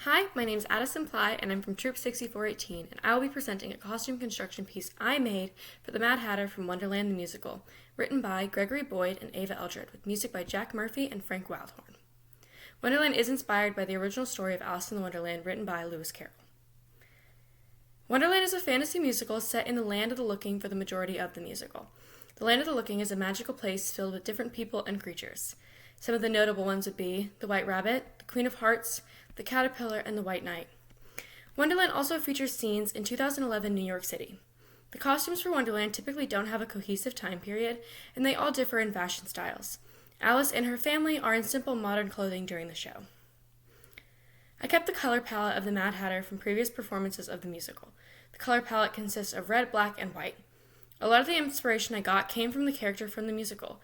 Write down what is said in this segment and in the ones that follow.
Hi, my name is A.Ply, and I'm from Troop 6418, and I will be presenting a costume construction piece I made for the Mad Hatter from Wonderland the Musical, written by Gregory Boyd and Ava Eldred, with music by Jack Murphy and Frank Wildhorn. Wonderland is inspired by the original story of Alice in the Wonderland, written by Lewis Carroll. Wonderland is a fantasy musical set in the Land of the Looking for the majority of the musical. The Land of the Looking is a magical place filled with different people and creatures. Some of the notable ones would be the White Rabbit, the Queen of Hearts, the Caterpillar, and the White Knight. Wonderland also features scenes in 2011 New York City. The costumes for Wonderland typically don't have a cohesive time period, and they all differ in fashion styles. Alice and her family are in simple modern clothing during the show. I kept the color palette of the Mad Hatter from previous performances of the musical. The color palette consists of red, black, and white. A lot of the inspiration I got came from the character from the musical,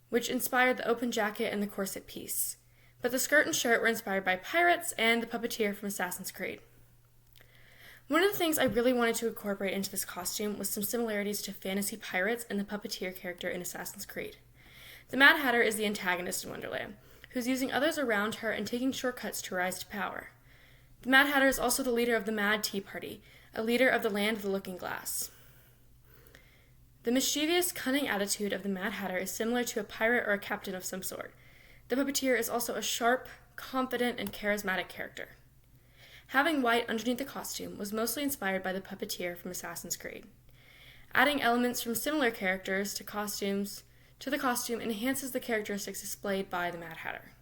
which inspired the open jacket and the corset piece. But the skirt and shirt were inspired by pirates and the puppeteer from Assassin's Creed. One of the things I really wanted to incorporate into this costume was some similarities to fantasy pirates and the puppeteer character in Assassin's Creed. The Mad Hatter is the antagonist in Wonderland, who's using others around her and taking shortcuts to rise to power. The Mad Hatter is also the leader of the Mad Tea Party, a leader of the Land of the Looking Glass. The mischievous, cunning attitude of the Mad Hatter is similar to a pirate or a captain of some sort. The puppeteer is also a sharp, confident, and charismatic character. Having white underneath the costume was mostly inspired by the puppeteer from Assassin's Creed. Adding elements from similar characters to the costume enhances the characteristics displayed by the Mad Hatter.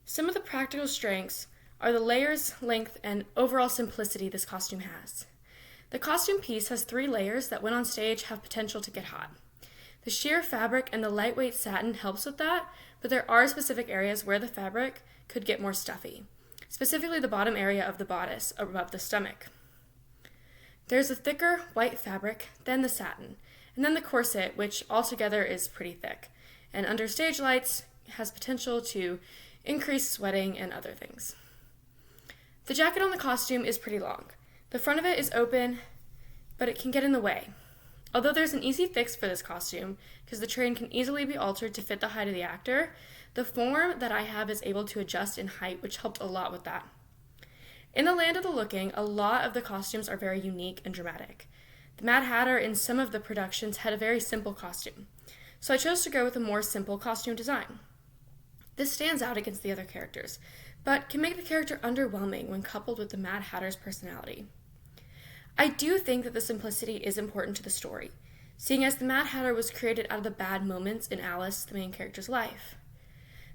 Some of the practical strengths are the layers, length, and overall simplicity this costume has. The costume piece has 3 layers that when on stage have potential to get hot. The sheer fabric and the lightweight satin helps with that, but there are specific areas where the fabric could get more stuffy, specifically the bottom area of the bodice above the stomach. There's a thicker white fabric, then the satin, and then the corset, which altogether is pretty thick, and under stage lights has potential to increase sweating and other things. The jacket on the costume is pretty long. The front of it is open, but it can get in the way. Although there's an easy fix for this costume, because the train can easily be altered to fit the height of the actor, the form that I have is able to adjust in height, which helped a lot with that. In the Land of the Looking, a lot of the costumes are very unique and dramatic. The Mad Hatter in some of the productions had a very simple costume, so I chose to go with a more simple costume design. This stands out against the other characters, but can make the character underwhelming when coupled with the Mad Hatter's personality. I do think that the simplicity is important to the story, seeing as the Mad Hatter was created out of the bad moments in Alice, the main character's life.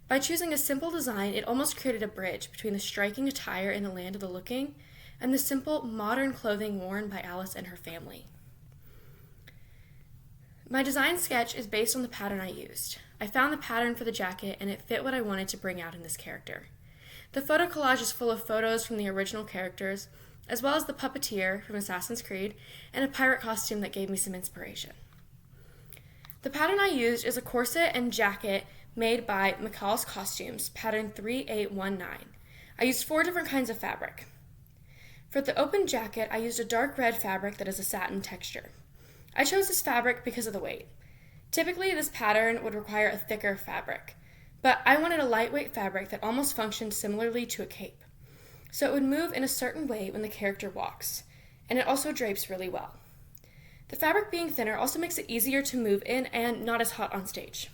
By choosing a simple design, it almost created a bridge between the striking attire in the Land of the Looking and the simple, modern clothing worn by Alice and her family. My design sketch is based on the pattern I used. I found the pattern for the jacket and it fit what I wanted to bring out in this character. The photo collage is full of photos from the original characters, as well as the puppeteer from Assassin's Creed, and a pirate costume that gave me some inspiration. The pattern I used is a corset and jacket made by McCall's Costumes, pattern 3819. I used 4 different kinds of fabric. For the open jacket, I used a dark red fabric that is a satin texture. I chose this fabric because of the weight. Typically, this pattern would require a thicker fabric, but I wanted a lightweight fabric that almost functioned similarly to a cape. So it would move in a certain way when the character walks, and it also drapes really well. The fabric being thinner also makes it easier to move in and not as hot on stage.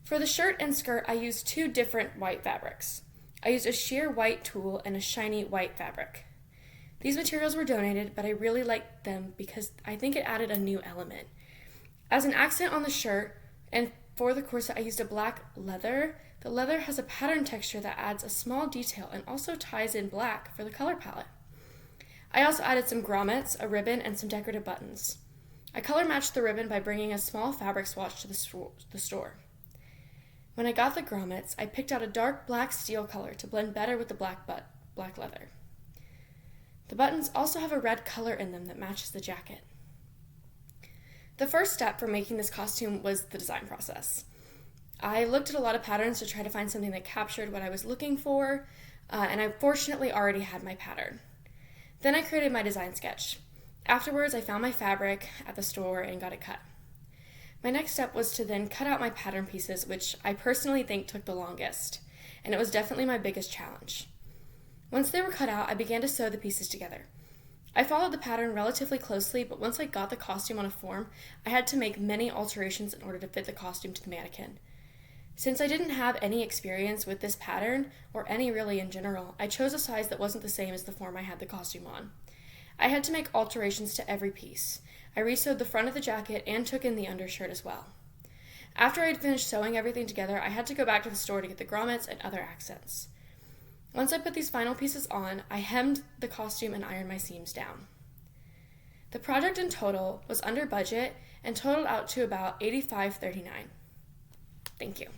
For the shirt and skirt, I used 2 different white fabrics. I used a sheer white tulle and a shiny white fabric. These materials were donated, but I really liked them because I think it added a new element. As an accent on the shirt, and for the corset, I used a black leather. The leather has a pattern texture that adds a small detail and also ties in black for the color palette. I also added some grommets, a ribbon, and some decorative buttons. I color matched the ribbon by bringing a small fabric swatch to the store. When I got the grommets, I picked out a dark black steel color to blend better with the black leather. The buttons also have a red color in them that matches the jacket. The first step for making this costume was the design process. I looked at a lot of patterns to try to find something that captured what I was looking for, and I fortunately already had my pattern. Then I created my design sketch. Afterwards, I found my fabric at the store and got it cut. My next step was to then cut out my pattern pieces, which I personally think took the longest, and it was definitely my biggest challenge. Once they were cut out, I began to sew the pieces together. I followed the pattern relatively closely, but once I got the costume on a form, I had to make many alterations in order to fit the costume to the mannequin. Since I didn't have any experience with this pattern, or any really in general, I chose a size that wasn't the same as the form I had the costume on. I had to make alterations to every piece. I re-sewed the front of the jacket and took in the undershirt as well. After I had finished sewing everything together, I had to go back to the store to get the grommets and other accents. Once I put these final pieces on, I hemmed the costume and ironed my seams down. The project in total was under budget and totaled out to about $85.39. Thank you.